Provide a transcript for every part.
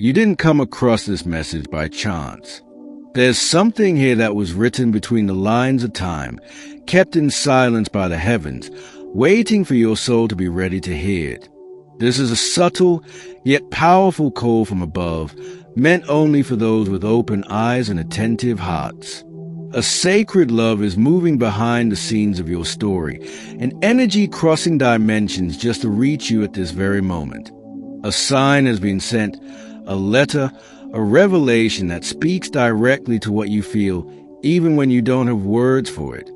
You didn't come across this message by chance. There's something here that was written between the lines of time, kept in silence by the heavens, waiting for your soul to be ready to hear it. This is a subtle, yet powerful call from above, meant only for those with open eyes and attentive hearts. A sacred love is moving behind the scenes of your story, an energy crossing dimensions just to reach you at this very moment. A sign has been sent, a letter, a revelation that speaks directly to what you feel, even when you don't have words for it.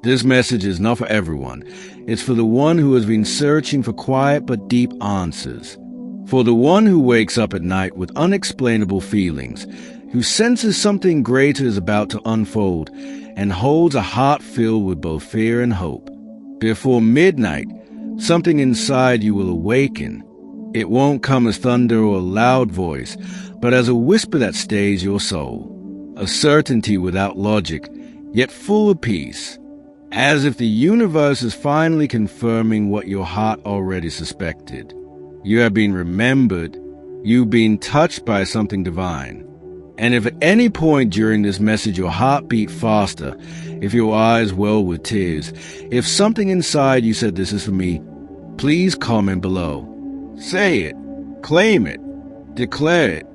This message is not for everyone. It's for the one who has been searching for quiet but deep answers. For the one who wakes up at night with unexplainable feelings, who senses something greater is about to unfold, and holds a heart filled with both fear and hope. Before midnight, something inside you will awaken. It won't come as thunder or a loud voice, but as a whisper that stays your soul. A certainty without logic, yet full of peace. As if the universe is finally confirming what your heart already suspected. You have been remembered. You've been touched by something divine. And if at any point during this message your heart beat faster, if your eyes well with tears, if something inside you said this is for me, please comment below. Say it, claim it, declare it.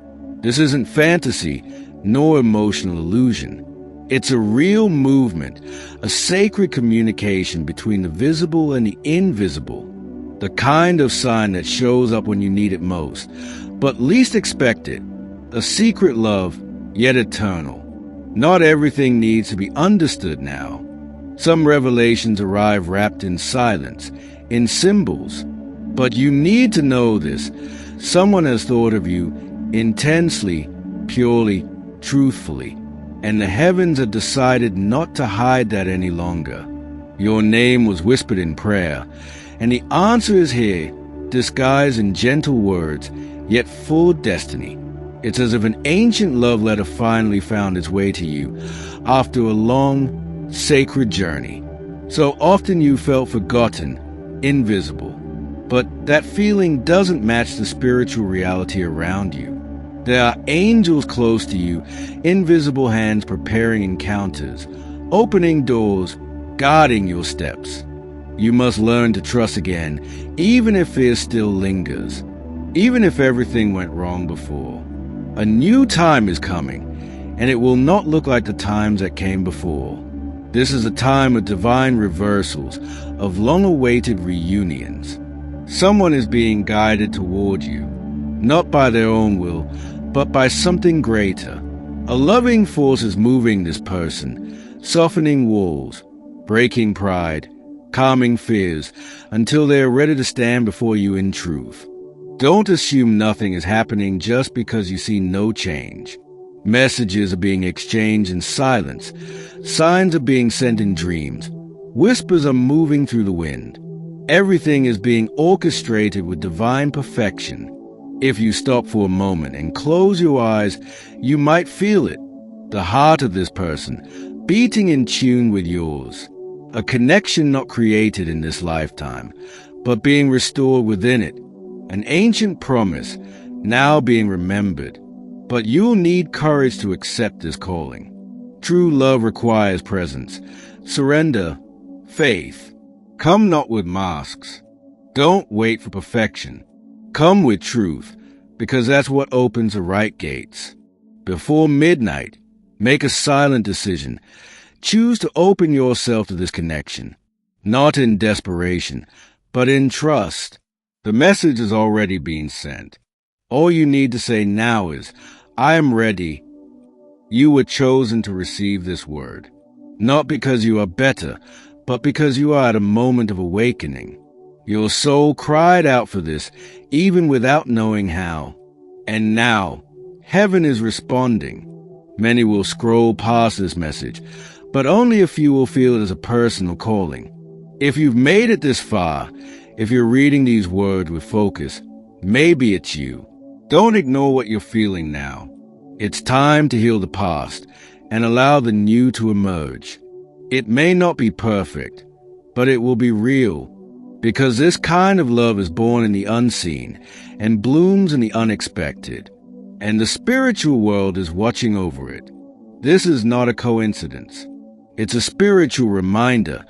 This isn't fantasy, nor emotional illusion. It's a real movement, a sacred communication between the visible and the invisible. The kind of sign that shows up when you need it most, but least expect it. A secret love, yet eternal. Not everything needs to be understood now. Some revelations arrive wrapped in silence, in symbols. But you need to know this. Someone has thought of you intensely, purely, truthfully. And the heavens have decided not to hide that any longer. Your name was whispered in prayer, and the answer is here, disguised in gentle words, yet full of destiny. It's as if an ancient love letter finally found its way to you after a long, sacred journey. So often you felt forgotten, invisible. But that feeling doesn't match the spiritual reality around you. There are angels close to you, invisible hands preparing encounters, opening doors, guarding your steps. You must learn to trust again, even if fear still lingers, even if everything went wrong before. A new time is coming, and it will not look like the times that came before. This is a time of divine reversals, of long-awaited reunions. Someone is being guided toward you, not by their own will, but by something greater. A loving force is moving this person, softening walls, breaking pride, calming fears, until they are ready to stand before you in truth. Don't assume nothing is happening just because you see no change. Messages are being exchanged in silence. Signs are being sent in dreams. Whispers are moving through the wind. Everything is being orchestrated with divine perfection. If you stop for a moment and close your eyes, you might feel it. The heart of this person, beating in tune with yours. A connection not created in this lifetime, but being restored within it. An ancient promise, now being remembered. But you'll need courage to accept this calling. True love requires presence, surrender, faith. Come not with masks. Don't wait for perfection. Come with truth, because that's what opens the right gates. Before midnight, make a silent decision. Choose to open yourself to this connection, not in desperation, but in trust. The message is already being sent. All you need to say now is, I am ready. You were chosen to receive this word, not because you are better, but because you are at a moment of awakening. Your soul cried out for this, even without knowing how. And now, heaven is responding. Many will scroll past this message, but only a few will feel it as a personal calling. If you've made it this far, if you're reading these words with focus, maybe it's you. Don't ignore what you're feeling now. It's time to heal the past and allow the new to emerge. It may not be perfect, but it will be real. Because this kind of love is born in the unseen and blooms in the unexpected. and the spiritual world is watching over it. This is not a coincidence. It's a spiritual reminder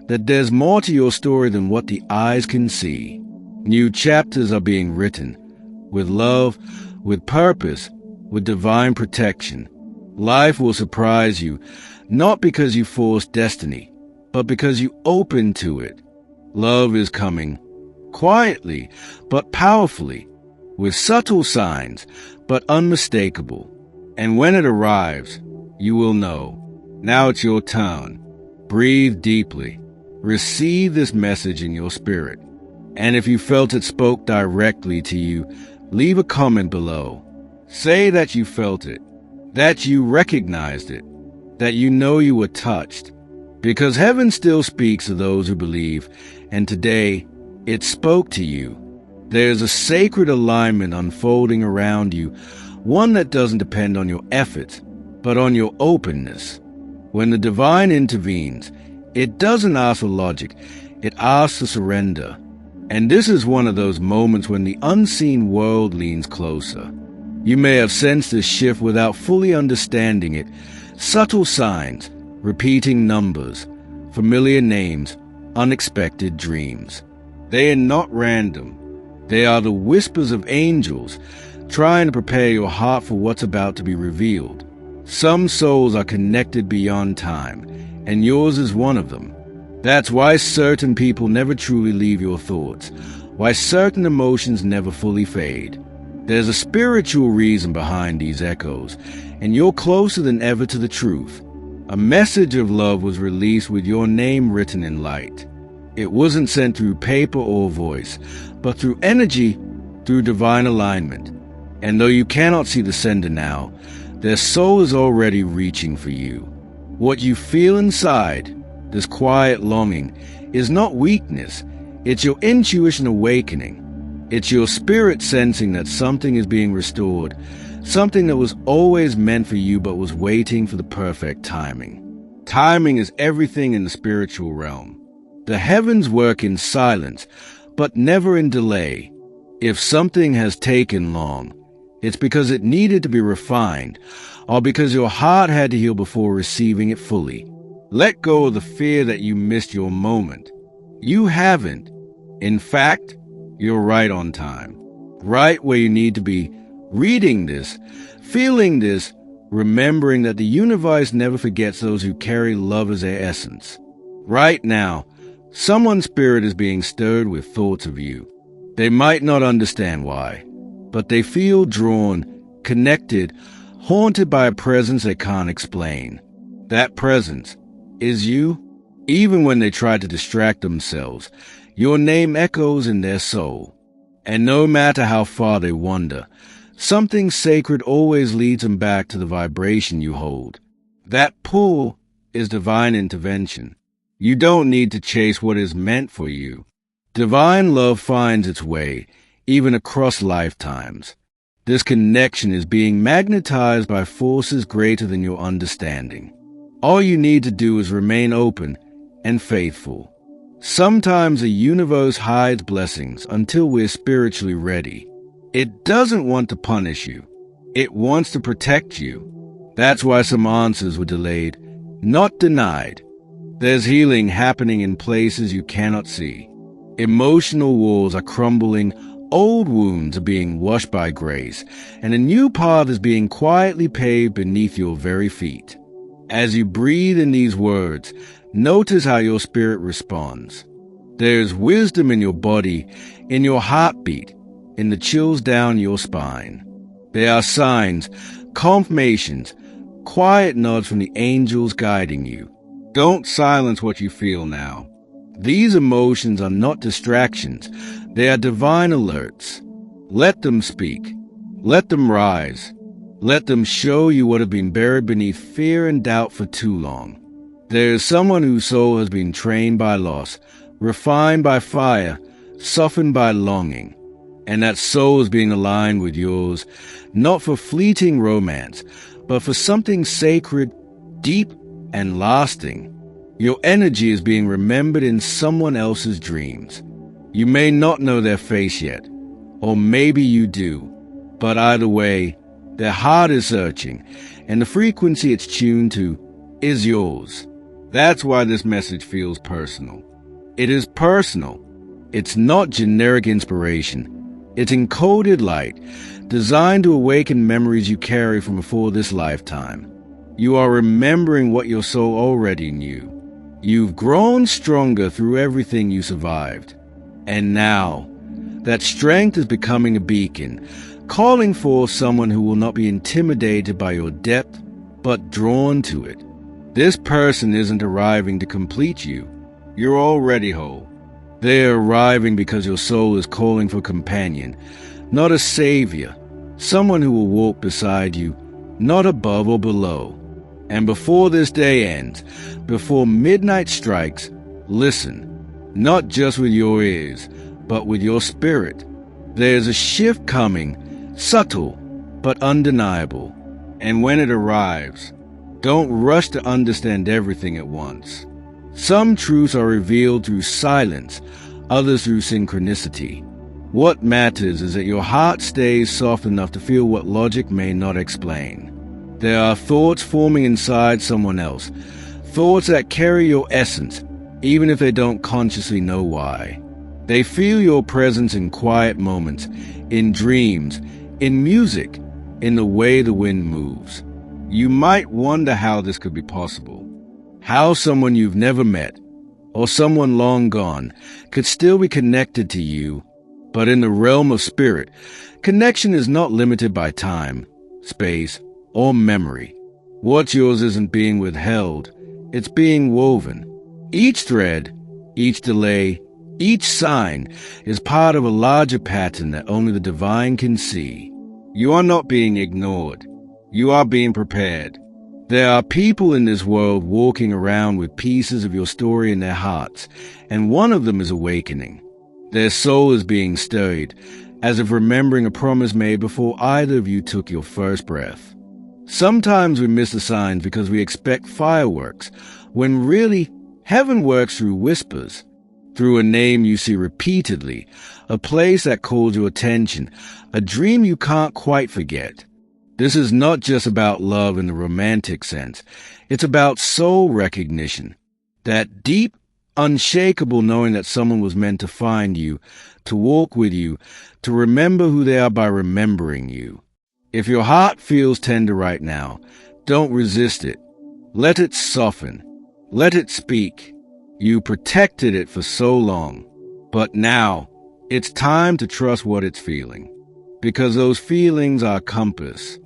that there's more to your story than what the eyes can see. New chapters are being written, with love, with purpose, with divine protection. Life will surprise you, not because you forced destiny, but because you opened to it. Love is coming, quietly but powerfully, with subtle signs but unmistakable. And when it arrives, you will know. Now it's your turn. Breathe deeply. Receive this message in your spirit. And if you felt it spoke directly to you, leave a comment below. Say that you felt it, that you recognized it, that you know you were touched. Because heaven still speaks to those who believe, and today it spoke to you. There's a sacred alignment unfolding around you, one that doesn't depend on your efforts, but on your openness. When the divine intervenes, it doesn't ask for logic, it asks for surrender. And this is one of those moments when the unseen world leans closer. You may have sensed this shift without fully understanding it. Subtle signs, repeating numbers, familiar names, unexpected dreams. They are not random. They are the whispers of angels trying to prepare your heart for what's about to be revealed. Some souls are connected beyond time, and yours is one of them. That's why certain people never truly leave your thoughts, why certain emotions never fully fade. There's a spiritual reason behind these echoes, and you're closer than ever to the truth. A message of love was released with your name written in light. It wasn't sent through paper or voice, but through energy, through divine alignment. And though you cannot see the sender now, their soul is already reaching for you. What you feel inside, this quiet longing, is not weakness. It's your intuition awakening. It's your spirit sensing that something is being restored, something that was always meant for you but was waiting for the perfect timing. Timing is everything in the spiritual realm. The heavens work in silence, but never in delay. If something has taken long, it's because it needed to be refined, or because your heart had to heal before receiving it fully. Let go of the fear that you missed your moment. You haven't. In fact, you're right on time. Right where you need to be, reading this, feeling this, remembering that the universe never forgets those who carry love as their essence. Right now, someone's spirit is being stirred with thoughts of you. They might not understand why, but they feel drawn, connected, haunted by a presence they can't explain. That presence is you. Even when they try to distract themselves, your name echoes in their soul. And no matter how far they wander, something sacred always leads them back to the vibration you hold. That pull is divine intervention. You don't need to chase what is meant for you. Divine love finds its way, even across lifetimes. This connection is being magnetized by forces greater than your understanding. All you need to do is remain open and faithful. Sometimes the universe hides blessings until we're spiritually ready. It doesn't want to punish you. It wants to protect you. That's why some answers were delayed, not denied. There's healing happening in places you cannot see. Emotional walls are crumbling, old wounds are being washed by grace, and a new path is being quietly paved beneath your very feet. As you breathe in these words, notice how your spirit responds. There's wisdom in your body, in your heartbeat, in the chills down your spine. There are signs, confirmations, quiet nods from the angels guiding you. Don't silence what you feel now. These emotions are not distractions. They are divine alerts. Let them speak. Let them rise. Let them show you what has been buried beneath fear and doubt for too long. There is someone whose soul has been trained by loss, refined by fire, softened by longing. And that soul is being aligned with yours, not for fleeting romance, but for something sacred, deep, and lasting. Your energy is being remembered in someone else's dreams. You may not know their face yet, or maybe you do, but either way, Their heart is searching, and the frequency it's tuned to is yours. That's why this message feels personal. It is personal. It's not generic inspiration. It's encoded light, designed to awaken memories you carry from before this lifetime. You are remembering what your soul already knew. You've grown stronger through everything you survived. And now, that strength is becoming a beacon, calling for someone who will not be intimidated by your depth, but drawn to it. This person isn't arriving to complete you. You're already whole. They're arriving because your soul is calling for a companion, not a savior, someone who will walk beside you, not above or below. And before this day ends, before midnight strikes, listen, not just with your ears, but with your spirit. There's a shift coming, subtle but undeniable. And when it arrives, don't rush to understand everything at once. Some truths are revealed through silence, others through synchronicity. What matters is that your heart stays soft enough to feel what logic may not explain. There are thoughts forming inside someone else, thoughts that carry your essence, even if they don't consciously know why. They feel your presence in quiet moments, in dreams, in music, in the way the wind moves. You might wonder how this could be possible. How someone you've never met, or someone long gone, could still be connected to you. But in the realm of spirit, connection is not limited by time, space, or memory. What's yours isn't being withheld, it's being woven. Each thread, each delay, each sign is part of a larger pattern that only the divine can see. You are not being ignored. You are being prepared. There are people in this world walking around with pieces of your story in their hearts, and one of them is awakening. Their soul is being stirred, as if remembering a promise made before either of you took your first breath. Sometimes we miss the signs because we expect fireworks, when really, heaven works through whispers, through a name you see repeatedly, a place that calls your attention, a dream you can't quite forget. This is not just about love in the romantic sense. It's about soul recognition, that deep, unshakable knowing that someone was meant to find you, to walk with you, to remember who they are by remembering you. If your heart feels tender right now, don't resist it. Let it soften. Let it speak. You protected it for so long. But now, it's time to trust what it's feeling. Because those feelings are compass.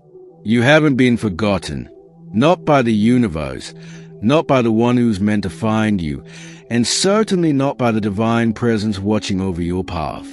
You haven't been forgotten. Not by the universe. Not by the one who's meant to find you. And certainly not by the divine presence watching over your path.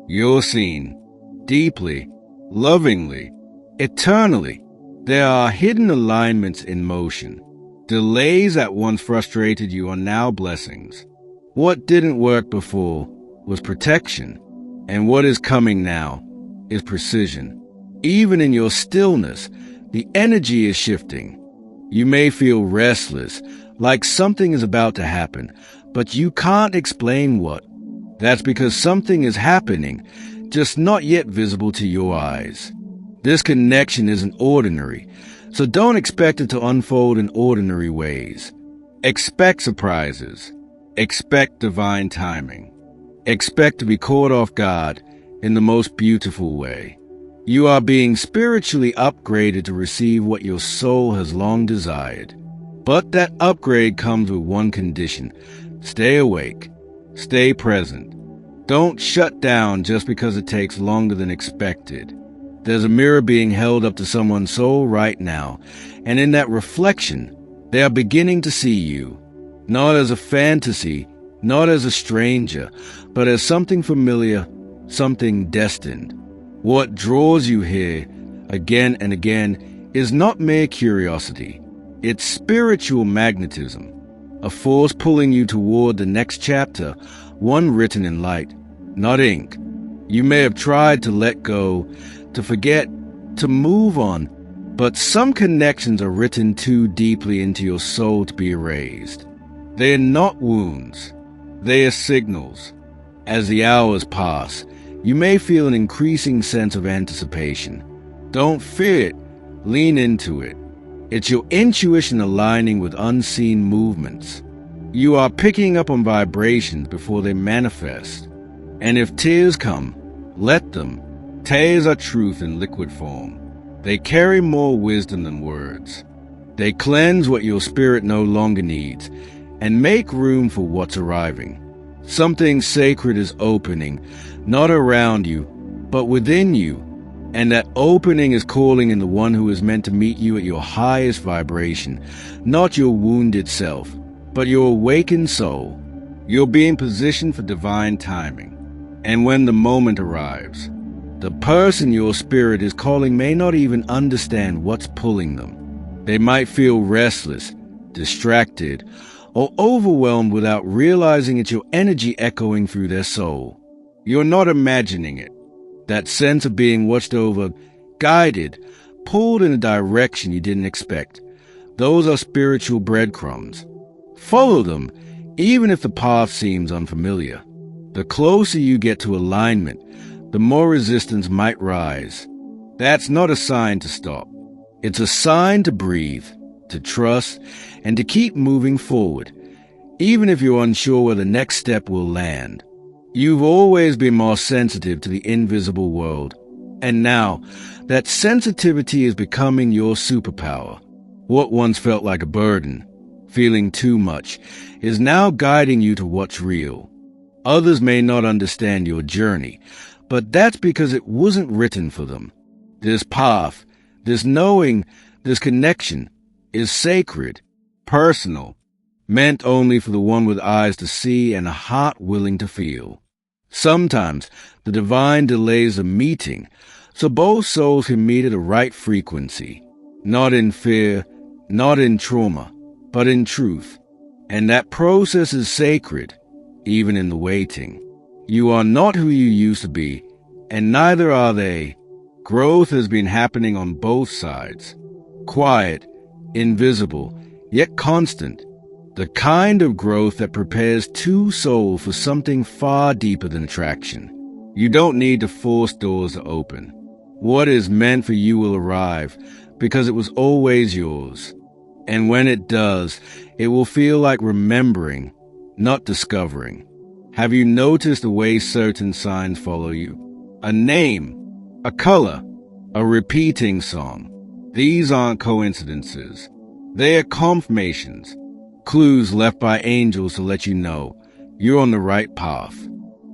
You're seen. Deeply. Lovingly. Eternally. There are hidden alignments in motion. Delays that once frustrated you are now blessings. What didn't work before was protection, and what is coming now is precision. Even in your stillness, the energy is shifting. You may feel restless, like something is about to happen, but you can't explain what. That's because something is happening, just not yet visible to your eyes. This connection isn't ordinary, so don't expect it to unfold in ordinary ways. Expect surprises. Expect divine timing. Expect to be caught off guard in the most beautiful way. You are being spiritually upgraded to receive what your soul has long desired. But that upgrade comes with one condition. Stay awake. Stay present. Don't shut down just because it takes longer than expected. There's a mirror being held up to someone's soul right now, and in that reflection, they are beginning to see you. Not as a fantasy, not as a stranger, but as something familiar, something destined. What draws you here, again and again, is not mere curiosity. It's spiritual magnetism, a force pulling you toward the next chapter, one written in light, not ink. You may have tried to let go, to forget, to move on, but some connections are written too deeply into your soul to be erased. They are not wounds. They are signals. As the hours pass, you may feel an increasing sense of anticipation. Don't fear it, Lean into it. It's your intuition aligning with unseen movements. You are picking up on vibrations before they manifest. And if tears come, let them. Tears are truth in liquid form. They carry more wisdom than words. They cleanse what your spirit no longer needs and make room for what's arriving. Something sacred is opening, not around you, but within you. And that opening is calling in the one who is meant to meet you at your highest vibration, not your wounded self, but your awakened soul. You're being positioned for divine timing. And when the moment arrives, the person your spirit is calling may not even understand what's pulling them. They might feel restless, distracted, or overwhelmed without realizing it's your energy echoing through their soul. You're not imagining it. That sense of being watched over, guided, pulled in a direction you didn't expect. Those are spiritual breadcrumbs. Follow them, even if the path seems unfamiliar. The closer you get to alignment, the more resistance might rise. That's not a sign to stop. It's a sign to breathe, to trust, and to keep moving forward, even if you're unsure where the next step will land. You've always been more sensitive to the invisible world, and now that sensitivity is becoming your superpower. What once felt like a burden, feeling too much, is now guiding you to what's real. Others may not understand your journey, but that's because it wasn't written for them. This path, this knowing, this connection is sacred, personal, meant only for the one with eyes to see and a heart willing to feel. Sometimes the divine delays a meeting so both souls can meet at a right frequency, not in fear, not in trauma, but in truth. And that process is sacred, even in the waiting. You are not who you used to be, and neither are they. Growth has been happening on both sides. Quiet, invisible, yet constant. The kind of growth that prepares two souls for something far deeper than attraction. You don't need to force doors to open. What is meant for you will arrive, because it was always yours. And when it does, it will feel like remembering, not discovering. Have you noticed the way certain signs follow you? A name, a color, a repeating song. These aren't coincidences. They are confirmations. Clues left by angels to let you know you're on the right path.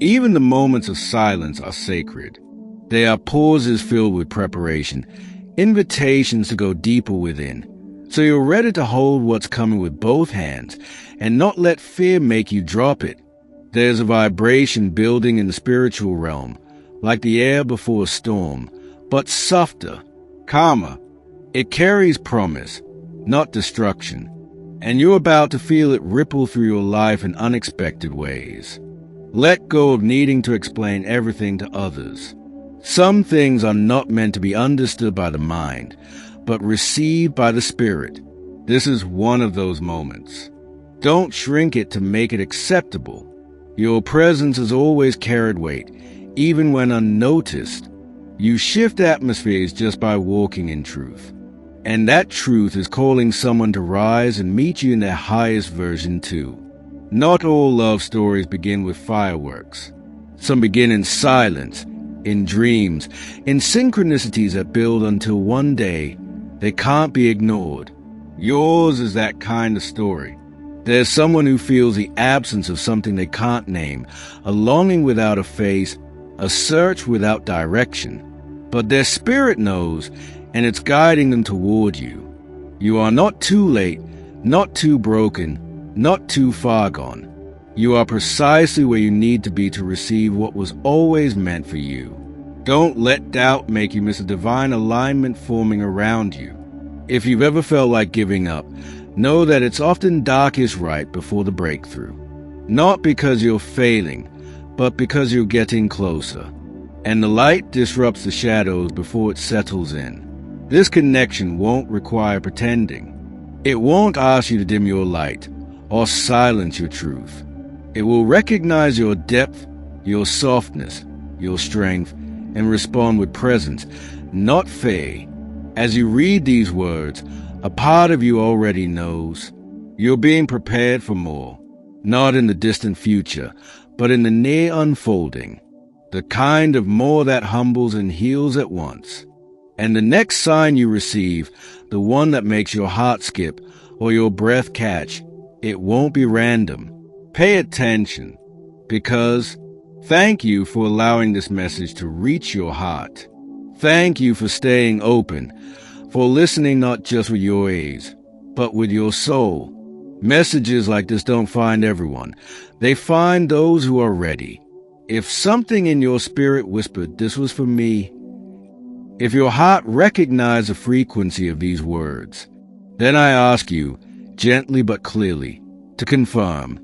Even the moments of silence are sacred. They are pauses filled with preparation, invitations to go deeper within, so you're ready to hold what's coming with both hands and not let fear make you drop it. There's a vibration building in the spiritual realm, like the air before a storm, but softer, calmer. It carries promise, not destruction. And you're about to feel it ripple through your life in unexpected ways. Let go of needing to explain everything to others. Some things are not meant to be understood by the mind, but received by the spirit. This is one of those moments. Don't shrink it to make it acceptable. Your presence has always carried weight, even when unnoticed. You shift atmospheres just by walking in truth. And that truth is calling someone to rise and meet you in their highest version too. Not all love stories begin with fireworks. Some begin in silence, in dreams, in synchronicities that build until one day they can't be ignored. Yours is that kind of story. There's someone who feels the absence of something they can't name, a longing without a face, a search without direction. But their spirit knows, and it's guiding them toward you. You are not too late, not too broken, not too far gone. You are precisely where you need to be to receive what was always meant for you. Don't let doubt make you miss a divine alignment forming around you. If you've ever felt like giving up, know that it's often darkest right before the breakthrough. Not because you're failing, but because you're getting closer. And the light disrupts the shadows before it settles in. This connection won't require pretending. It won't ask you to dim your light or silence your truth. It will recognize your depth, your softness, your strength, and respond with presence, not fear. As you read these words, a part of you already knows. You're being prepared for more, not in the distant future, but in the near unfolding, the kind of more that humbles and heals at once. And the next sign you receive, the one that makes your heart skip or your breath catch, it won't be random. Pay attention, because thank you for allowing this message to reach your heart. Thank you for staying open, for listening not just with your ears, but with your soul. Messages like this don't find everyone. They find those who are ready. If something in your spirit whispered, "This was for me," if your heart recognized the frequency of these words, then I ask you, gently but clearly, to confirm,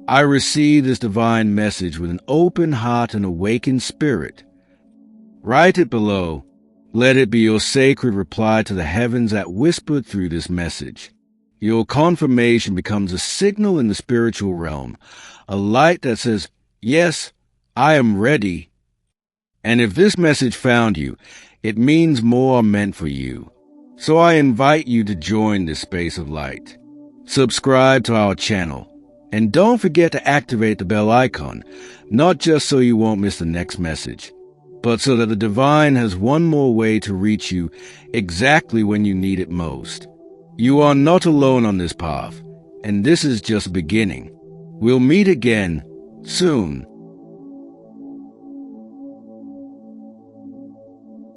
"I receive this divine message with an open heart and awakened spirit." Write it below. Let it be your sacred reply to the heavens that whispered through this message. Your confirmation becomes a signal in the spiritual realm, a light that says, "Yes, I am ready." And if this message found you, it means more are meant for you. So I invite you to join this space of light. Subscribe to our channel. And don't forget to activate the bell icon, not just so you won't miss the next message, but so that the divine has one more way to reach you exactly when you need it most. You are not alone on this path, and this is just beginning. We'll meet again soon.